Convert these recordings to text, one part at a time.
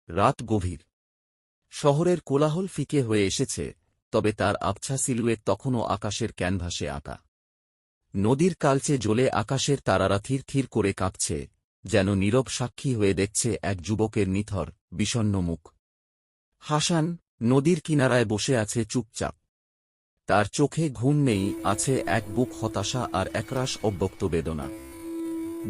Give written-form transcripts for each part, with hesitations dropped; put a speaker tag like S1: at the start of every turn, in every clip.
S1: রাত গভীর। শহরের কোলাহল ফিকে হয়ে এসেছে, তবে তার আবছা সিলুয়েট তখনও আকাশের ক্যানভাসে আঁকা। নদীর কালচে জ্বলে আকাশের তারারা থির থির করে কাঁপছে, যেন নীরব সাক্ষী হয়ে দেখছে এক যুবকের নিথর, বিষণ্ণ মুখ। হাসান নদীর কিনারায় বসে আছে চুপচাপ। তার চোখে ঘুম নেই, আছে এক বুক হতাশা আর একরাশ অব্যক্ত বেদনা।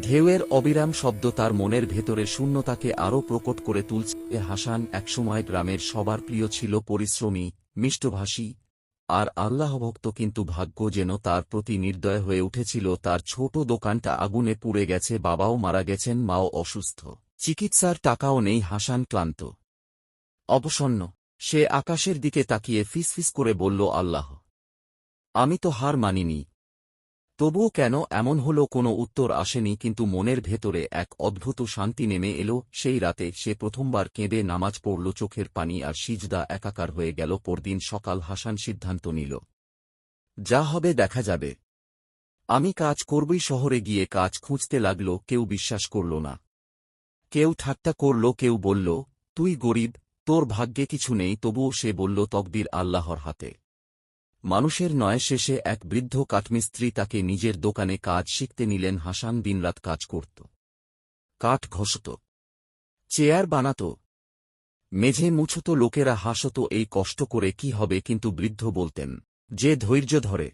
S1: ঢেউয়ের অবিরাম শব্দ তার মনের ভেতরে শূন্যতাকে আরও প্রকট করে তুলছে। হাসান একসময় গ্রামের সবার প্রিয় ছিল, পরিশ্রমী, মিষ্টভাষী আর আল্লাহভক্ত, কিন্তু ভাগ্য যেন তার প্রতি নির্দয় হয়ে উঠেছিল। তার ছোট দোকানটা আগুনে পুড়ে গেছে, বাবাও মারা গেছেন, মাও অসুস্থ, চিকিৎসার টাকাও নেই। হাসান ক্লান্ত, অবসন্ন। সে আকাশের দিকে তাকিয়ে ফিসফিস করে বলল, আল্লাহ, আমি তো হার মানিনি। তবুও কেন এমন হলো? কোনো উত্তর আসেনি, কিন্তু মনের ভেতরে এক অদ্ভুত শান্তি নেমে এলো। সেই রাতে সে প্রথমবার কেঁদে নামাজ পড়ল, চোখের পানি আর সিজদা একাকার হয়ে গেল। পরদিন সকাল হাসান সিদ্ধান্ত নিল, যা হবে দেখা যাবে, আমি কাজ করবই। শহরে গিয়ে কাজ খুঁজতে লাগল। কেউ বিশ্বাস করল না, কেউ ঠাট্টা করল, কেউ বলল, তুই গরিব, তোর ভাগ্যে কিছু নেই। তবুও সে বলল, তকদির আল্লাহর হাতে, মানুষের নয়। শেষে এক বৃদ্ধ কাঠমিস্ত্রি তাকে নিজের দোকানে কাজ শিখতে নিলেন। হাসান দিনরাত কাজ করত, কাঠ ঘষত, চেয়ার বানাত, মেঝে মুছত। লোকেরা হাসত, এই কষ্ট করে কি হবে? কিন্তু বৃদ্ধ বলতেন, যে ধৈর্য ধরে,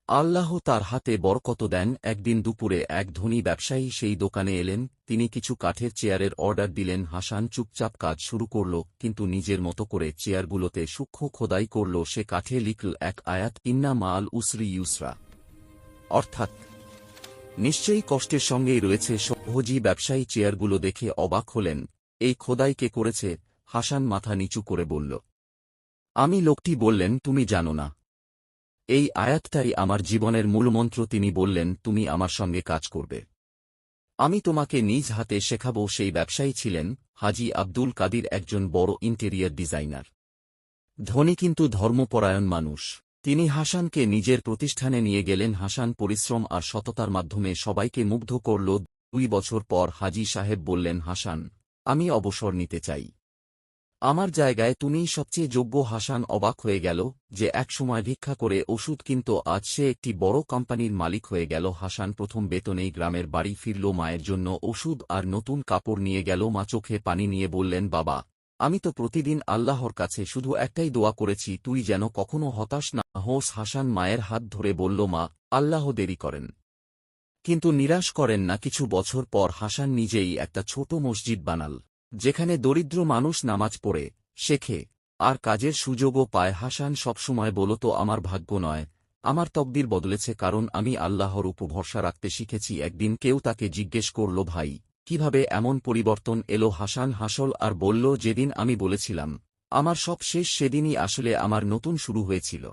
S1: আল্লাহ তার হাতে বরকত দেন। একদিন দুপুরে এক ধনী ব্যবসায়ী সেই দোকানে এলেন। তিনি কিছু কাঠের চেয়ারের অর্ডার দিলেন। হাসান চুপচাপ কাজ শুরু করল, কিন্তু নিজের মতো করে চেয়ারগুলোতে সূক্ষ্ম খোদাই করল। সে কাঠে লিখল এক আয়াত, ইন্না মাআল উসরি ইউসরা, অর্থাৎ নিশ্চয়ই কষ্টের সঙ্গেই রয়েছে সহজই। ব্যবসায়ী চেয়ারগুলো দেখে অবাক হলেন, এই খোদাই কে করেছে? হাসান মাথা নিচু করে বলল, আমি। লোকটি বললেন, তুমি জানো না, এই আয়াতটাই আমার জীবনের মূলমন্ত্র। তিনি বললেন, তুমি আমার সঙ্গে কাজ করবে, আমি তোমাকে নিজ হাতে শেখাব। সেই ব্যবসায়ী ছিলেন হাজি আব্দুল কাদির, একজন বড় ইন্টেরিয়ার ডিজাইনার, ধনী কিন্তু ধর্মপরায়ণ মানুষ। তিনি হাসানকে নিজের প্রতিষ্ঠানে নিয়ে গেলেন। হাসান পরিশ্রম আর সততার মাধ্যমে সবাইকে মুগ্ধ করল। 2 বছর পর হাজি সাহেব বললেন, হাসান, আমি অবসর নিতে চাই, আমার জায়গায় তুমিই সবচেয়ে যোগ্য। হাসান অবাক হয়ে গেল, যে একসময় ভিক্ষা করে ওষুধ কিনত, আজ সে একটি বড় কোম্পানির মালিক হয়ে গেল। হাসান প্রথম বেতনেই গ্রামের বাড়ি ফিরল, মায়ের জন্য ওষুধ আর নতুন কাপড় নিয়ে গেল। মা চোখে পানি নিয়ে বললেন, বাবা, আমি তো প্রতিদিন আল্লাহর কাছে শুধু একটাই দোয়া করেছি, তুই যেন কখনো হতাশ না হোস। হাসান মায়ের হাত ধরে বলল, মা, আল্লাহ দেরি করেন, কিন্তু নিরাশ করেন না। কিছু বছর পর হাসান নিজেই একটা ছোট মসজিদ বানাল, যেখানে দরিদ্র মানুষ নামাজ পড়ে, শেখে আর কাজের সুযোগও পায়। হাসান সবসময় বলত, আমার ভাগ্য নয়, আমার তকদির বদলেছে, কারণ আমি আল্লাহর উপর ভরসা রাখতে শিখেছি। একদিন কেউ তাকে জিজ্ঞেস করল, ভাই, কিভাবে এমন পরিবর্তন এলো? হাসান হাসল আর বলল, যেদিন আমি বলেছিলাম আমার সব শেষ, সেদিনই আসলে আমার নতুন শুরু হয়েছিল।